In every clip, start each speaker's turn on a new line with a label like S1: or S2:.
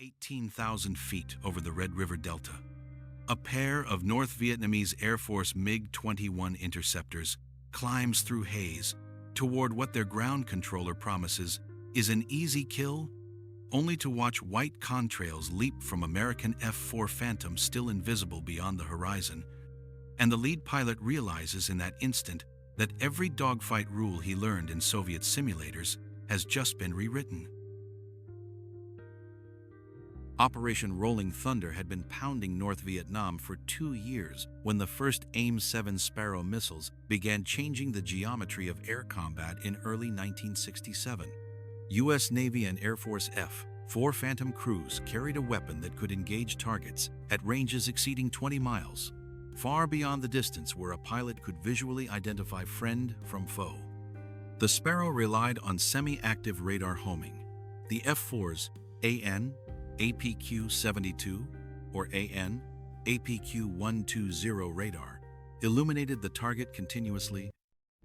S1: 18,000 feet over the Red River Delta. A pair of North Vietnamese Air Force MiG-21 interceptors climbs through haze toward what their ground controller promises is an easy kill, only to watch white contrails leap from American F-4 Phantom still invisible beyond the horizon, and the lead pilot realizes in that instant that every dogfight rule he learned in Soviet simulators has just been rewritten. Operation Rolling Thunder had been pounding North Vietnam for 2 years when the first AIM-7 Sparrow missiles began changing the geometry of air combat in early 1967. U.S. Navy and Air Force F-4 Phantom crews carried a weapon that could engage targets at ranges exceeding 20 miles, far beyond the distance where a pilot could visually identify friend from foe. The Sparrow relied on semi-active radar homing. The F-4's AN APQ-72 or AN APQ-120 radar illuminated the target continuously,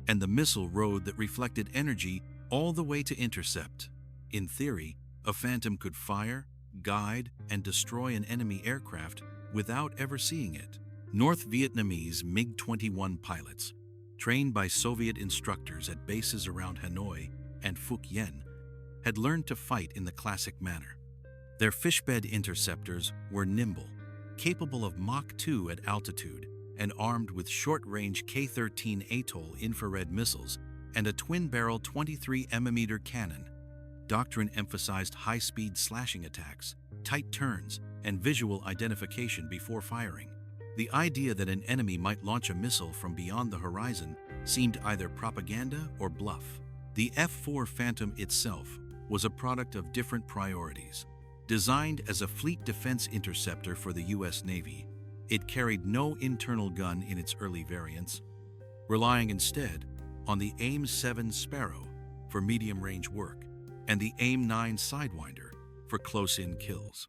S1: and the missile rode that reflected energy all the way to intercept. In theory, a Phantom could fire, guide, and destroy an enemy aircraft without ever seeing it. North Vietnamese MiG-21 pilots, trained by Soviet instructors at bases around Hanoi and Phuc Yen, had learned to fight in the classic manner. Their fishbed interceptors were nimble, capable of Mach 2 at altitude, and armed with short-range K-13 Atoll infrared missiles and a twin-barrel 23mm cannon. Doctrine emphasized high-speed slashing attacks, tight turns, and visual identification before firing. The idea that an enemy might launch a missile from beyond the horizon seemed either propaganda or bluff. The F-4 Phantom itself was a product of different priorities. Designed as a fleet defense interceptor for the U.S. Navy, it carried no internal gun in its early variants, relying instead on the AIM-7 Sparrow for medium-range work and the AIM-9 Sidewinder for close-in kills.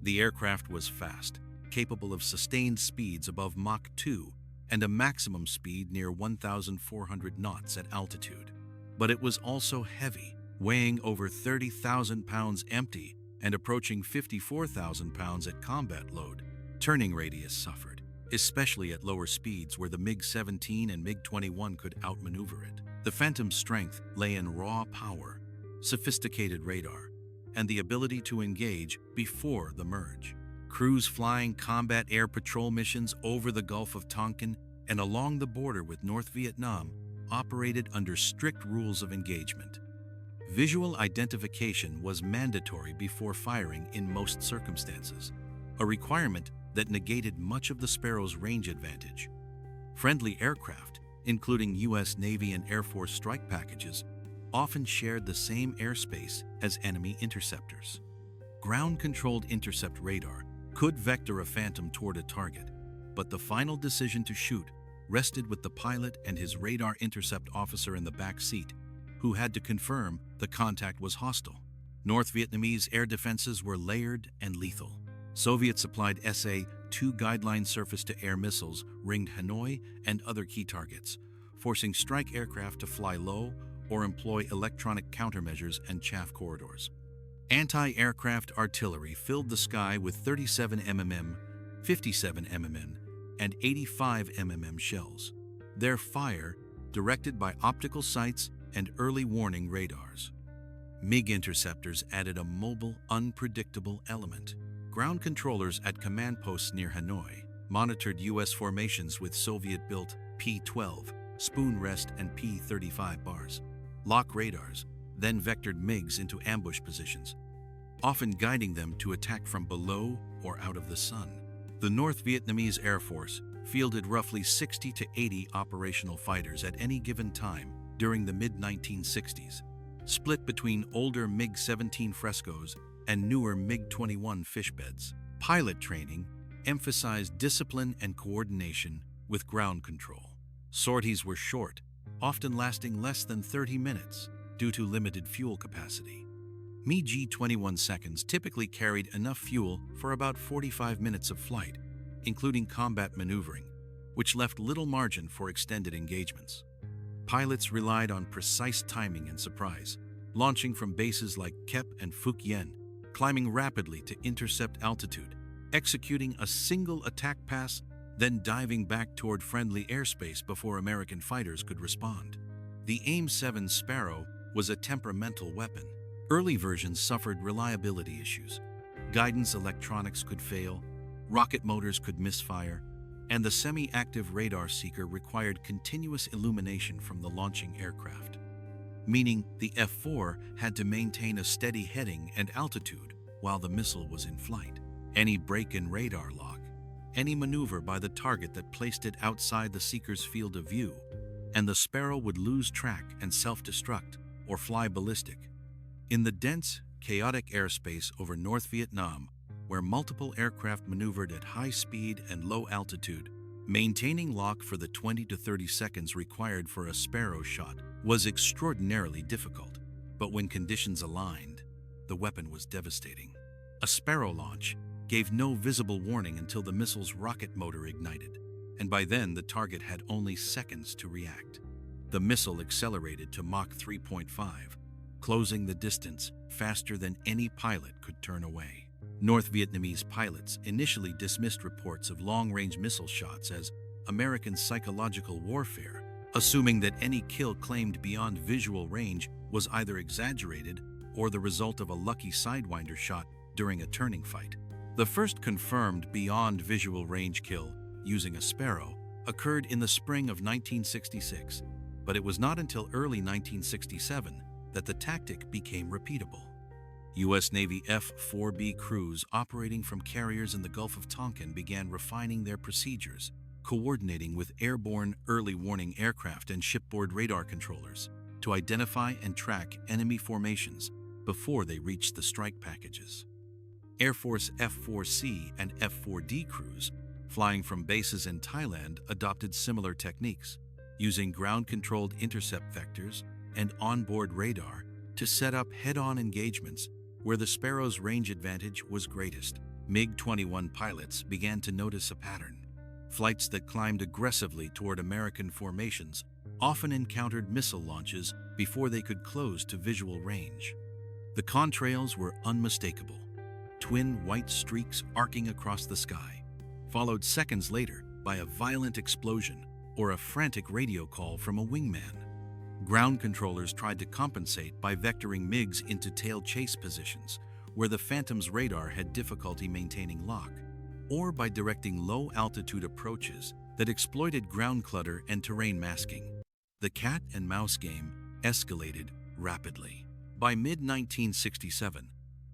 S1: The aircraft was fast, capable of sustained speeds above Mach 2 and a maximum speed near 1,400 knots at altitude. But it was also heavy, weighing over 30,000 pounds empty and approaching 54,000 pounds at combat load. Turning radius suffered, especially at lower speeds where the MiG-17 and MiG-21 could outmaneuver it. The Phantom's strength lay in raw power, sophisticated radar, and the ability to engage before the merge. Crews flying combat air patrol missions over the Gulf of Tonkin and along the border with North Vietnam operated under strict rules of engagement. Visual identification was mandatory before firing in most circumstances, a requirement that negated much of the Sparrow's range advantage. Friendly aircraft, including U.S. Navy and Air Force strike packages, often shared the same airspace as enemy interceptors. Ground-controlled intercept radar could vector a Phantom toward a target, but the final decision to shoot rested with the pilot and his radar intercept officer in the back seat, who had to confirm the contact was hostile. North Vietnamese air defenses were layered and lethal. Soviet-supplied SA-2 guideline surface-to-air missiles ringed Hanoi and other key targets, forcing strike aircraft to fly low or employ electronic countermeasures and chaff corridors. Anti-aircraft artillery filled the sky with 37 mm, 57 mm, and 85 mm shells. Their fire, directed by optical sights and early warning radars. MiG interceptors added a mobile, unpredictable element. Ground controllers at command posts near Hanoi monitored U.S. formations with Soviet-built P-12, spoon rest, and P-35 bars. Lock radars then vectored MiGs into ambush positions, often guiding them to attack from below or out of the sun. The North Vietnamese Air Force fielded roughly 60 to 80 operational fighters at any given time during the mid-1960s, split between older MiG-17 Frescos and newer MiG-21 fishbeds. Pilot training emphasized discipline and coordination with ground control. Sorties were short, often lasting less than 30 minutes due to limited fuel capacity. MiG 21 seconds typically carried enough fuel for about 45 minutes of flight, including combat maneuvering, which left little margin for extended engagements. Pilots relied on precise timing and surprise, launching from bases like Kep and Phuc Yen, climbing rapidly to intercept altitude, executing a single attack pass, then diving back toward friendly airspace before American fighters could respond. The AIM-7 Sparrow was a temperamental weapon. Early versions suffered reliability issues. Guidance electronics could fail, rocket motors could misfire, and the semi-active radar seeker required continuous illumination from the launching aircraft, meaning the F-4 had to maintain a steady heading and altitude while the missile was in flight. Any break in radar lock, any maneuver by the target that placed it outside the seeker's field of view, and the Sparrow would lose track and self-destruct or fly ballistic. In the dense, chaotic airspace over North Vietnam, where multiple aircraft maneuvered at high speed and low altitude, maintaining lock for the 20 to 30 seconds required for a Sparrow shot was extraordinarily difficult. But when conditions aligned, the weapon was devastating. A Sparrow launch gave no visible warning until the missile's rocket motor ignited, and by then the target had only seconds to react. The missile accelerated to Mach 3.5, closing the distance faster than any pilot could turn away. North Vietnamese pilots initially dismissed reports of long-range missile shots as American psychological warfare, assuming that any kill claimed beyond visual range was either exaggerated or the result of a lucky sidewinder shot during a turning fight. The first confirmed beyond visual range kill using a Sparrow occurred in the spring of 1966, but it was not until early 1967 that the tactic became repeatable. U.S. Navy F-4B crews operating from carriers in the Gulf of Tonkin began refining their procedures, coordinating with airborne early warning aircraft and shipboard radar controllers to identify and track enemy formations before they reached the strike packages. Air Force F-4C and F-4D crews flying from bases in Thailand adopted similar techniques, using ground-controlled intercept vectors and onboard radar to set up head-on engagements where the Sparrow's range advantage was greatest. MiG-21 pilots began to notice a pattern. Flights that climbed aggressively toward American formations often encountered missile launches before they could close to visual range. The contrails were unmistakable, twin white streaks arcing across the sky, followed seconds later by a violent explosion or a frantic radio call from a wingman. Ground controllers tried to compensate by vectoring MiGs into tail chase positions, where the Phantom's radar had difficulty maintaining lock, or by directing low-altitude approaches that exploited ground clutter and terrain masking. The cat and mouse game escalated rapidly. By mid-1967,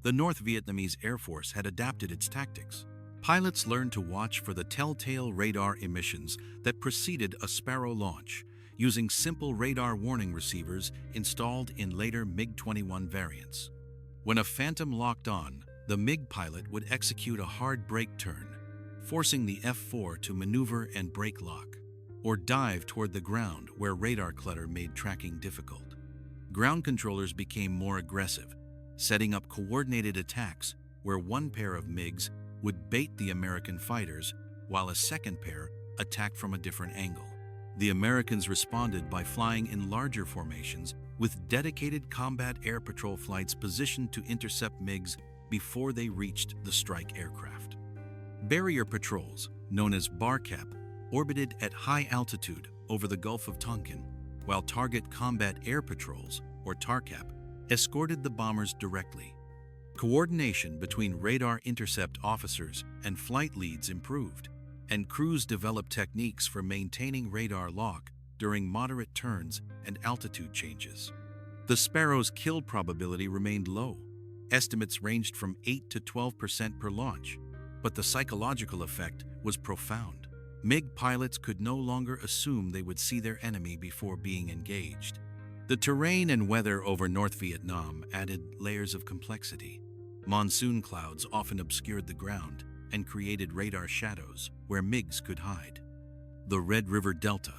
S1: the North Vietnamese Air Force had adapted its tactics. Pilots learned to watch for the telltale radar emissions that preceded a Sparrow launch, using simple radar warning receivers installed in later MiG-21 variants. When a Phantom locked on, the MiG pilot would execute a hard brake turn, forcing the F-4 to maneuver and brake lock, or dive toward the ground where radar clutter made tracking difficult. Ground controllers became more aggressive, setting up coordinated attacks where one pair of MiGs would bait the American fighters while a second pair attacked from a different angle. The Americans responded by flying in larger formations with dedicated combat air patrol flights positioned to intercept MiGs before they reached the strike aircraft. Barrier patrols, known as BARCAP, orbited at high altitude over the Gulf of Tonkin, while Target Combat Air Patrols, or TARCAP, escorted the bombers directly. Coordination between radar intercept officers and flight leads improved, and crews developed techniques for maintaining radar lock during moderate turns and altitude changes. The Sparrow's kill probability remained low. Estimates ranged from 8 to 12% per launch, but the psychological effect was profound. MiG pilots could no longer assume they would see their enemy before being engaged. The terrain and weather over North Vietnam added layers of complexity. Monsoon clouds often obscured the ground and created radar shadows where MiGs could hide. The Red River Delta,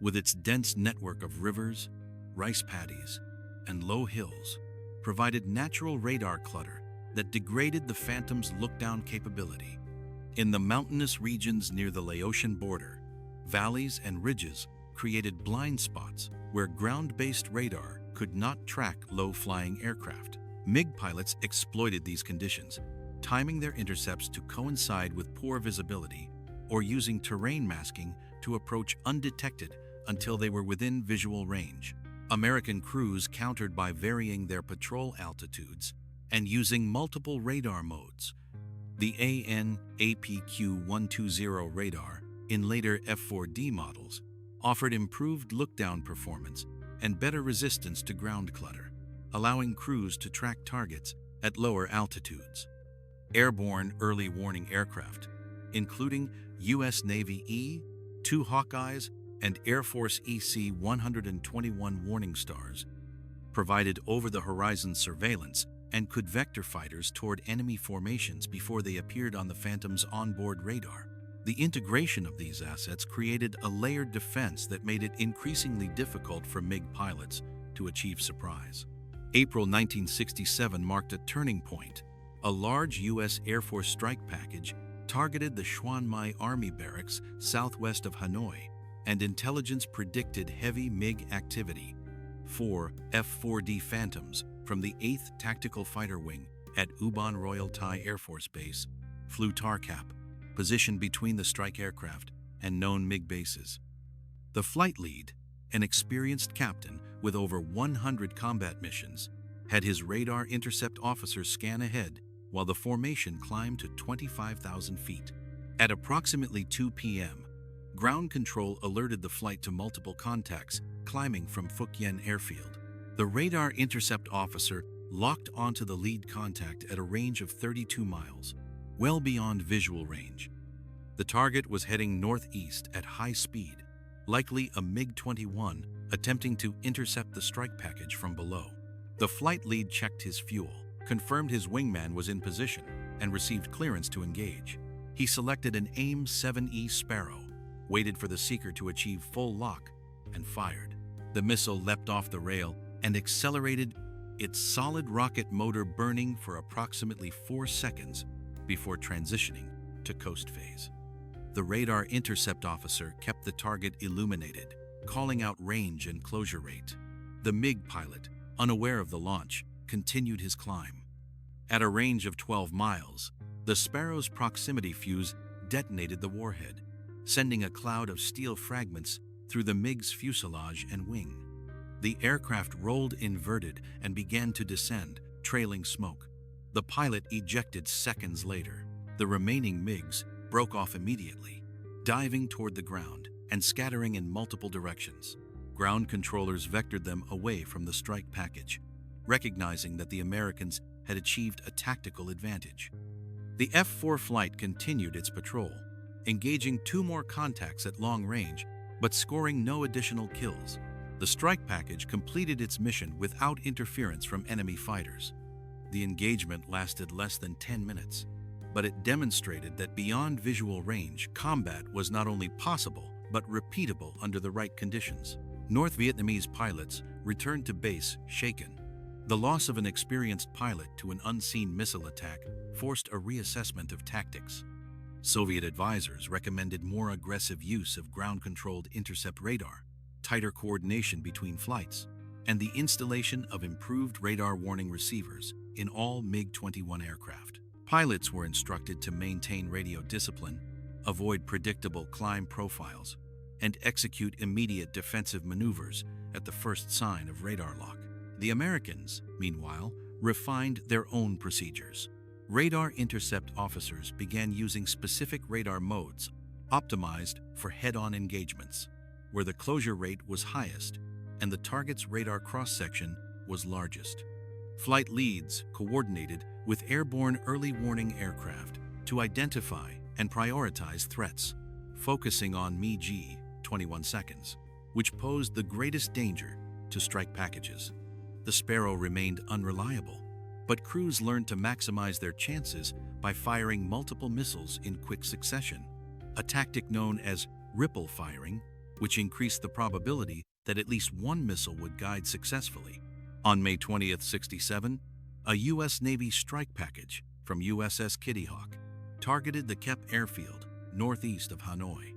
S1: with its dense network of rivers, rice paddies, and low hills, provided natural radar clutter that degraded the Phantom's look-down capability. In the mountainous regions near the Laotian border, valleys and ridges created blind spots where ground-based radar could not track low-flying aircraft, MiG pilots exploited these conditions, timing their intercepts to coincide with poor visibility or using terrain masking to approach undetected until they were within visual range. American crews countered by varying their patrol altitudes and using multiple radar modes. The AN/APQ-120 radar, in later F-4D models, offered improved look-down performance and better resistance to ground clutter, allowing crews to track targets at lower altitudes. Airborne early warning aircraft, including U.S. Navy E-2 Hawkeyes and Air Force EC-121 Warning Stars, provided over-the-horizon surveillance and could vector fighters toward enemy formations before they appeared on the Phantom's onboard radar. The integration of these assets created a layered defense that made it increasingly difficult for MiG pilots to achieve surprise. April 1967 marked a turning point. A large U.S. Air Force strike package targeted the Xuan Mai Army barracks southwest of Hanoi, and intelligence predicted heavy MiG activity. 4 F-4D Phantoms from the 8th Tactical Fighter Wing at Ubon Royal Thai Air Force Base flew TARCAP, positioned between the strike aircraft and known MiG bases. The flight lead, an experienced captain with over 100 combat missions, had his radar intercept officers scan ahead while the formation climbed to 25,000 feet. At approximately 2 p.m., ground control alerted the flight to multiple contacts climbing from Phuc Yen Airfield. The radar intercept officer locked onto the lead contact at a range of 32 miles, well beyond visual range. The target was heading northeast at high speed, likely a MiG-21 attempting to intercept the strike package from below. The flight lead checked his fuel, confirmed his wingman was in position, and received clearance to engage. He selected an AIM-7E Sparrow, waited for the seeker to achieve full lock, and fired. The missile leapt off the rail and accelerated, its solid rocket motor burning for approximately 4 seconds before transitioning to coast phase. The radar intercept officer kept the target illuminated, calling out range and closure rate. The MiG pilot, unaware of the launch, continued his climb. At a range of 12 miles, the Sparrow's proximity fuse detonated the warhead, sending a cloud of steel fragments through the MiG's fuselage and wing. The aircraft rolled inverted and began to descend, trailing smoke. The pilot ejected seconds later. The remaining MiGs broke off immediately, diving toward the ground and scattering in multiple directions. Ground controllers vectored them away from the strike package, recognizing that the Americans had achieved a tactical advantage. The F-4 flight continued its patrol, engaging 2 more contacts at long range, but scoring no additional kills. The strike package completed its mission without interference from enemy fighters. The engagement lasted less than 10 minutes, but it demonstrated that beyond visual range, combat was not only possible, but repeatable under the right conditions. North Vietnamese pilots returned to base shaken. The loss of an experienced pilot to an unseen missile attack forced a reassessment of tactics. Soviet advisors recommended more aggressive use of ground-controlled intercept radar, tighter coordination between flights, and the installation of improved radar warning receivers in all MiG-21 aircraft. Pilots were instructed to maintain radio discipline, avoid predictable climb profiles, and execute immediate defensive maneuvers at the first sign of radar lock. The Americans, meanwhile, refined their own procedures. Radar intercept officers began using specific radar modes optimized for head-on engagements, where the closure rate was highest and the target's radar cross-section was largest. Flight leads coordinated with airborne early warning aircraft to identify and prioritize threats, focusing on MiG 21 seconds, which posed the greatest danger to strike packages. The Sparrow remained unreliable, but crews learned to maximize their chances by firing multiple missiles in quick succession, a tactic known as ripple firing, which increased the probability that at least one missile would guide successfully. On May 20, 1967, a U.S. Navy strike package from USS Kitty Hawk targeted the Kep airfield northeast of Hanoi.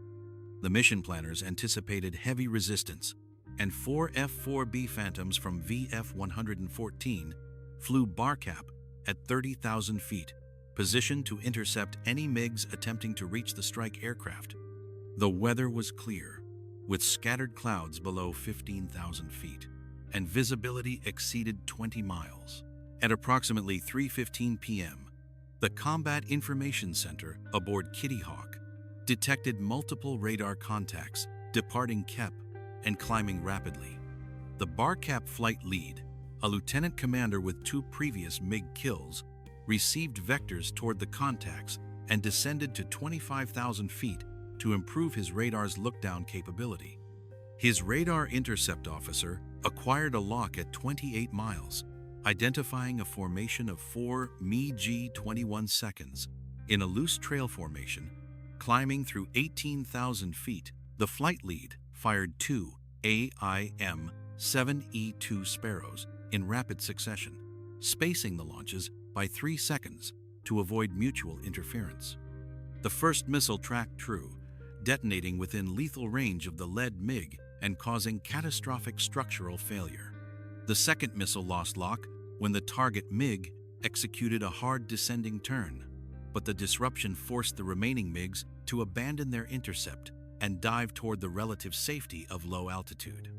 S1: The mission planners anticipated heavy resistance, and 4 F-4B Phantoms from VF-114 flew Barcap at 30,000 feet, positioned to intercept any MiGs attempting to reach the strike aircraft. The weather was clear, with scattered clouds below 15,000 feet, and visibility exceeded 20 miles. At approximately 3:15 p.m., the Combat Information Center aboard Kitty Hawk detected multiple radar contacts departing Kep and climbing rapidly. The Barcap flight lead, a lieutenant commander with 2 previous MiG kills, received vectors toward the contacts and descended to 25,000 feet to improve his radar's look-down capability. His radar intercept officer acquired a lock at 28 miles, identifying a formation of 4 MiG 21 seconds in a loose trail formation, climbing through 18,000 feet. The flight lead fired 2 AIM-7E2 Sparrows in rapid succession, spacing the launches by 3 seconds to avoid mutual interference. The first missile tracked true, detonating within lethal range of the lead MiG and causing catastrophic structural failure. The second missile lost lock when the target MiG executed a hard descending turn, but the disruption forced the remaining MiGs to abandon their intercept and dive toward the relative safety of low altitude.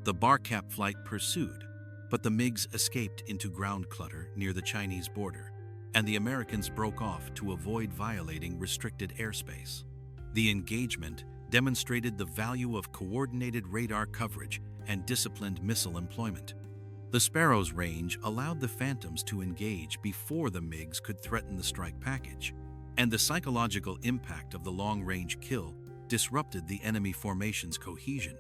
S1: The Barcap flight pursued, but the MiGs escaped into ground clutter near the Chinese border, and the Americans broke off to avoid violating restricted airspace. The engagement demonstrated the value of coordinated radar coverage and disciplined missile employment. The Sparrow's range allowed the Phantoms to engage before the MiGs could threaten the strike package, and the psychological impact of the long-range kill disrupted the enemy formation's cohesion.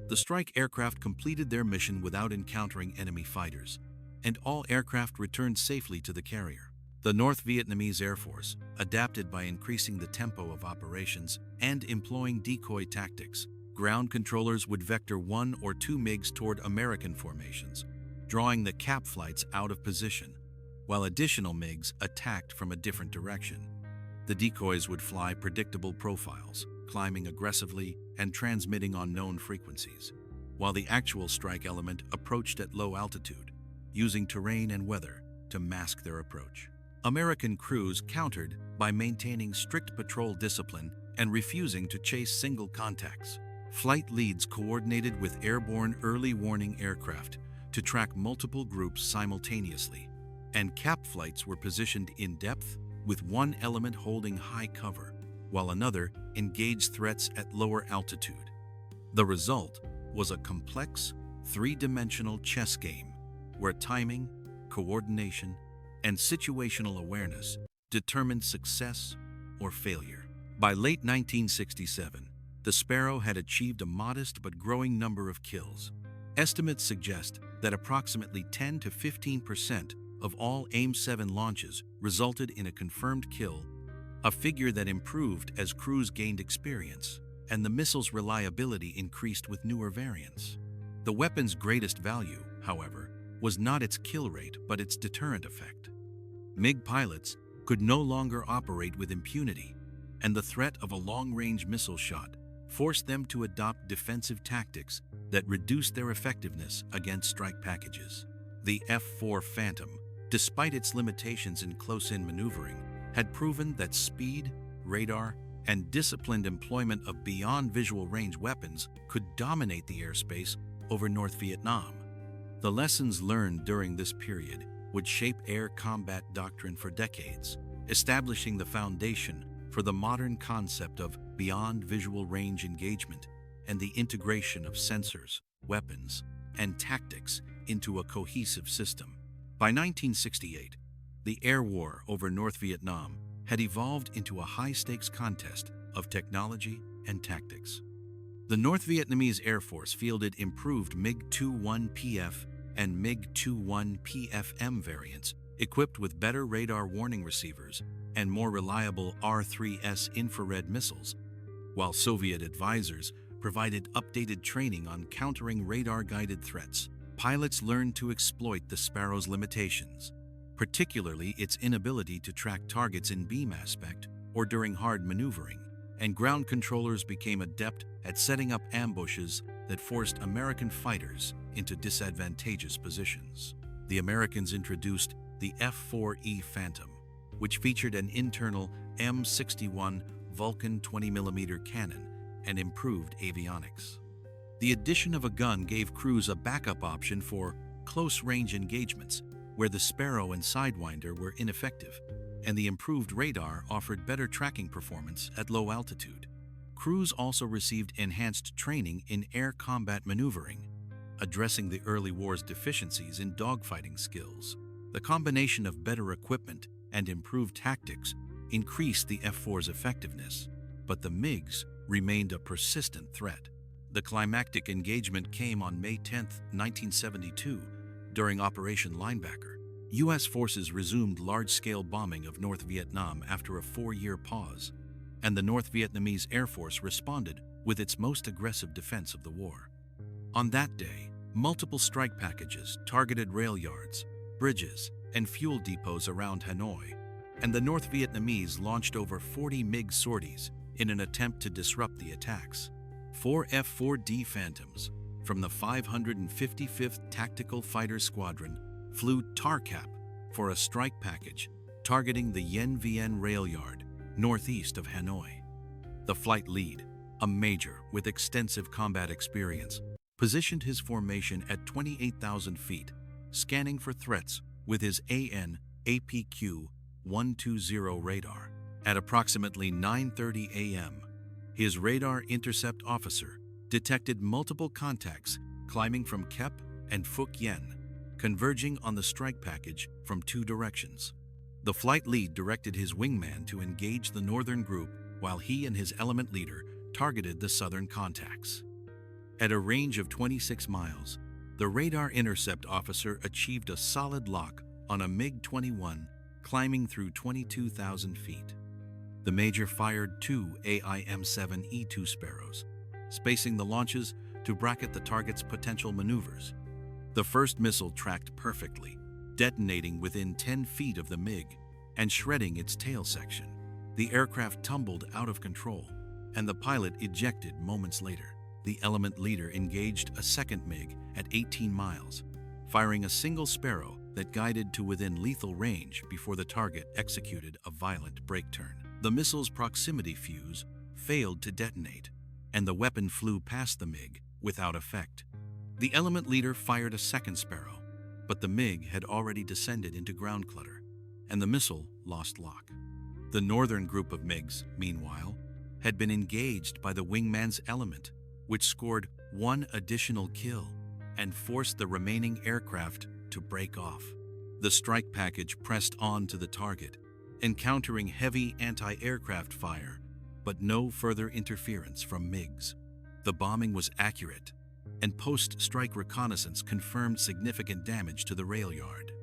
S1: The strike aircraft completed their mission without encountering enemy fighters, and all aircraft returned safely to the carrier. The North Vietnamese Air Force adapted by increasing the tempo of operations and employing decoy tactics. Ground controllers would vector 1 or 2 MiGs toward American formations, drawing the cap flights out of position, while additional MiGs attacked from a different direction. The decoys would fly predictable profiles, climbing aggressively and transmitting on known frequencies, while the actual strike element approached at low altitude, using terrain and weather to mask their approach. American crews countered by maintaining strict patrol discipline and refusing to chase single contacts. Flight leads coordinated with airborne early warning aircraft to track multiple groups simultaneously, and cap flights were positioned in depth with one element holding high cover, while another engaged threats at lower altitude. The result was a complex, 3-dimensional chess game where timing, coordination, and situational awareness determined success or failure. By late 1967, the Sparrow had achieved a modest but growing number of kills. Estimates suggest that approximately 10 to 15% of all AIM-7 launches resulted in a confirmed kill, a figure that improved as crews gained experience and the missile's reliability increased with newer variants. The weapon's greatest value, however, was not its kill rate but its deterrent effect. MiG pilots could no longer operate with impunity, and the threat of a long-range missile shot forced them to adopt defensive tactics that reduced their effectiveness against strike packages. The F-4 Phantom, despite its limitations in close-in maneuvering, had proven that speed, radar, and disciplined employment of beyond-visual range weapons could dominate the airspace over North Vietnam. The lessons learned during this period would shape air combat doctrine for decades, establishing the foundation for the modern concept of beyond visual range engagement and the integration of sensors, weapons, and tactics into a cohesive system. By 1968, the air war over North Vietnam had evolved into a high-stakes contest of technology and tactics. The North Vietnamese Air Force fielded improved MiG-21PF and MiG-21PFM variants equipped with better radar warning receivers and more reliable R-3S infrared missiles, while Soviet advisors provided updated training on countering radar-guided threats. Pilots learned to exploit the Sparrow's limitations, particularly its inability to track targets in beam aspect or during hard maneuvering, and ground controllers became adept at setting up ambushes that forced American fighters into disadvantageous positions. the Americans introduced the F-4E Phantom, which featured an internal M61 Vulcan 20mm cannon and improved avionics. The addition of a gun gave crews a backup option for close-range engagements where the Sparrow and Sidewinder were ineffective, and the improved radar offered better tracking performance at low altitude. Crews also received enhanced training in air combat maneuvering, addressing the early war's deficiencies in dogfighting skills. The combination of better equipment and improved tactics increased the F-4's effectiveness, but the MiGs remained a persistent threat. The climactic engagement came on May 10, 1972, during Operation Linebacker. U.S. forces resumed large-scale bombing of North Vietnam after a 4-year pause, and the North Vietnamese Air Force responded with its most aggressive defense of the war. On that day, multiple strike packages targeted rail yards, bridges, and fuel depots around Hanoi, and the North Vietnamese launched over 40 MiG sorties in an attempt to disrupt the attacks. 4 F-4D Phantoms from the 555th Tactical Fighter Squadron flew TARCAP for a strike package targeting the Yen Vien rail yard northeast of Hanoi. The flight lead, a major with extensive combat experience, positioned his formation at 28,000 feet, scanning for threats with his AN/APQ-120 radar. At approximately 9:30 a.m., his radar intercept officer detected multiple contacts climbing from Kep and Phuc Yen, converging on the strike package from 2 directions. The flight lead directed his wingman to engage the northern group while he and his element leader targeted the southern contacts. At a range of 26 miles, the radar intercept officer achieved a solid lock on a MiG-21 climbing through 22,000 feet. The Major fired 2 AIM-7E2 Sparrows, spacing the launches to bracket the target's potential maneuvers. The first missile tracked perfectly, detonating within 10 feet of the MiG and shredding its tail section. The aircraft tumbled out of control, and the pilot ejected moments later. The element leader engaged a second MiG at 18 miles, firing a single Sparrow that guided to within lethal range before the target executed a violent brake turn. The missile's proximity fuse failed to detonate, and the weapon flew past the MiG without effect. The element leader fired a second Sparrow, but the MiG had already descended into ground clutter, and the missile lost lock. The northern group of MiGs, meanwhile, had been engaged by the wingman's element, which scored 1 additional kill and forced the remaining aircraft to break off. The strike package pressed on to the target, encountering heavy anti-aircraft fire, but no further interference from MiGs. The bombing was accurate, and post-strike reconnaissance confirmed significant damage to the rail yard.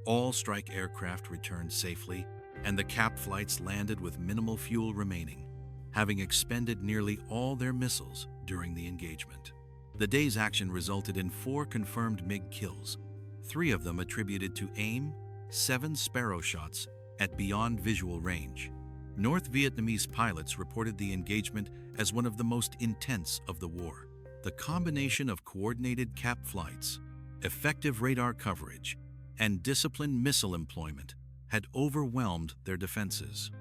S1: All strike aircraft returned safely, and the cap flights landed with minimal fuel remaining, having expended nearly all their missiles during the engagement. The day's action resulted in 4 confirmed MiG kills, 3 of them attributed to AIM, 7 Sparrow shots at beyond visual range. North Vietnamese pilots reported the engagement as one of the most intense of the war. The combination of coordinated cap flights, effective radar coverage, and disciplined missile employment had overwhelmed their defenses.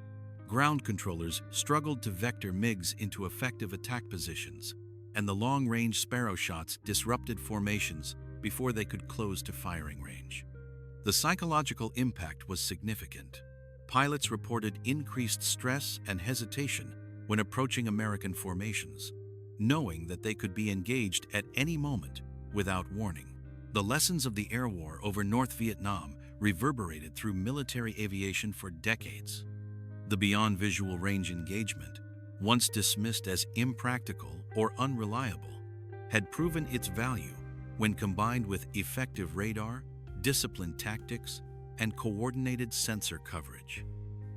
S1: Ground controllers struggled to vector MiGs into effective attack positions, and the long-range Sparrow shots disrupted formations before they could close to firing range. The psychological impact was significant. Pilots reported increased stress and hesitation when approaching American formations, knowing that they could be engaged at any moment without warning. The lessons of the air war over North Vietnam reverberated through military aviation for decades. The beyond visual range engagement, once dismissed as impractical or unreliable, had proven its value when combined with effective radar, disciplined tactics, and coordinated sensor coverage.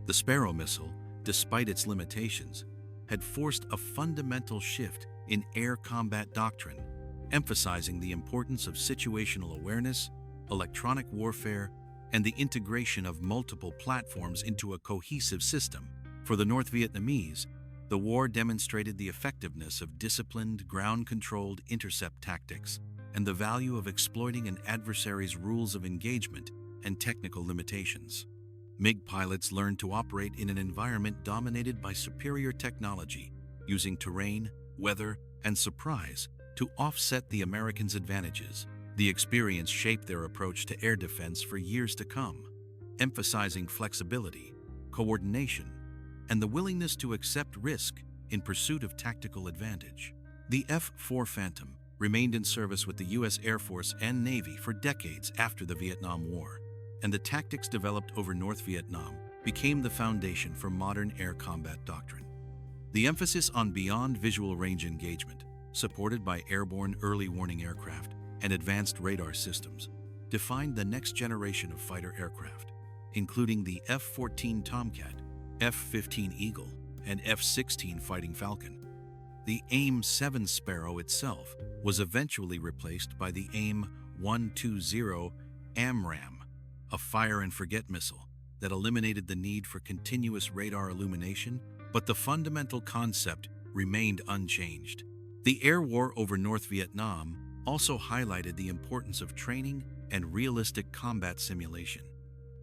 S1: The Sparrow missile, despite its limitations, had forced a fundamental shift in air combat doctrine, emphasizing the importance of situational awareness, electronic warfare, and the integration of multiple platforms into a cohesive system. For the North Vietnamese, the war demonstrated the effectiveness of disciplined, ground-controlled intercept tactics and the value of exploiting an adversary's rules of engagement and technical limitations. MiG pilots learned to operate in an environment dominated by superior technology, using terrain, weather, and surprise to offset the Americans' advantages. The experience shaped their approach to air defense for years to come, emphasizing flexibility, coordination, and the willingness to accept risk in pursuit of tactical advantage. The F-4 Phantom remained in service with the U.S. Air Force and Navy for decades after the Vietnam War, and the tactics developed over North Vietnam became the foundation for modern air combat doctrine. The emphasis on beyond visual range engagement, supported by airborne early warning aircraft and advanced radar systems, defined the next generation of fighter aircraft, including the F-14 Tomcat, F-15 Eagle, and F-16 Fighting Falcon. The AIM-7 Sparrow itself was eventually replaced by the AIM-120 AMRAAM, a fire-and-forget missile that eliminated the need for continuous radar illumination, but the fundamental concept remained unchanged. The air war over North Vietnam also highlighted the importance of training and realistic combat simulation.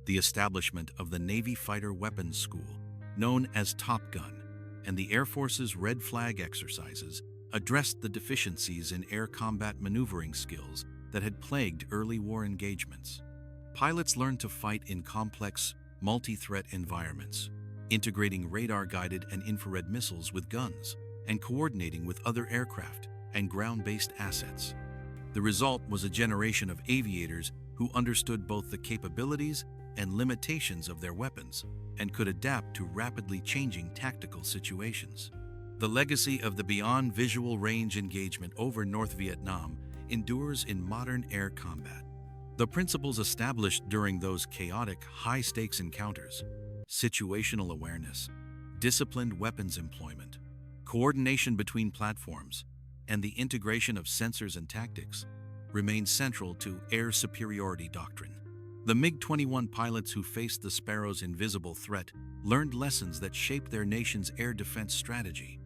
S1: The establishment of the Navy Fighter Weapons School, known as Top Gun, and the Air Force's Red Flag exercises addressed the deficiencies in air combat maneuvering skills that had plagued early war engagements. Pilots learned to fight in complex, multi-threat environments, integrating radar-guided and infrared missiles with guns, and coordinating with other aircraft and ground-based assets. The result was a generation of aviators who understood both the capabilities and limitations of their weapons and could adapt to rapidly changing tactical situations. The legacy of the beyond visual range engagement over North Vietnam endures in modern air combat. The principles established during those chaotic, high-stakes encounters, situational awareness, disciplined weapons employment, coordination between platforms, and the integration of sensors and tactics, remain central to air superiority doctrine. The MiG-21 pilots who faced the Sparrow's invisible threat learned lessons that shaped their nation's air defense strategy,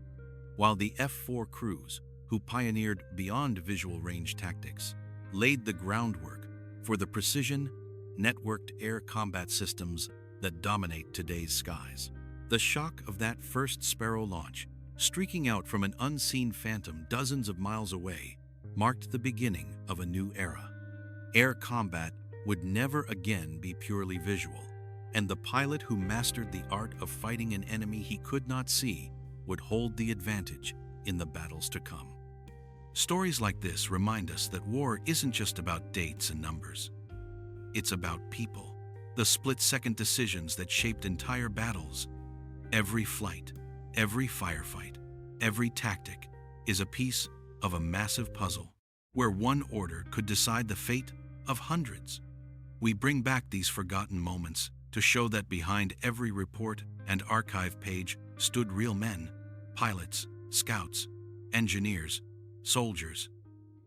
S1: while the F-4 crews, who pioneered beyond visual range tactics, laid the groundwork for the precision, networked air combat systems that dominate today's skies. The shock of that first Sparrow launch, streaking out from an unseen phantom dozens of miles away, marked the beginning of a new era. Air combat would never again be purely visual, and the pilot who mastered the art of fighting an enemy he could not see would hold the advantage in the battles to come. Stories like this remind us that war isn't just about dates and numbers. It's about people, the split-second decisions that shaped entire battles. Every flight, every firefight, every tactic is a piece of a massive puzzle where one order could decide the fate of hundreds. We bring back these forgotten moments to show that behind every report and archive page stood real men, pilots, scouts, engineers, soldiers,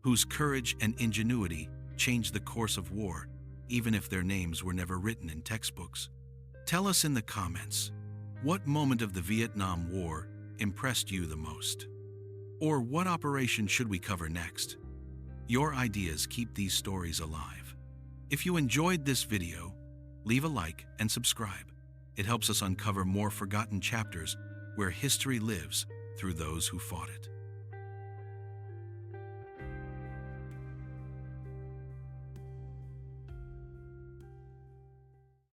S1: whose courage and ingenuity changed the course of war, even if their names were never written in textbooks. Tell us in the comments, what moment of the Vietnam War impressed you the most? Or what operation should we cover next? Your ideas keep these stories alive. If you enjoyed this video, leave a like and subscribe. It helps us uncover more forgotten chapters where history lives through those who fought it.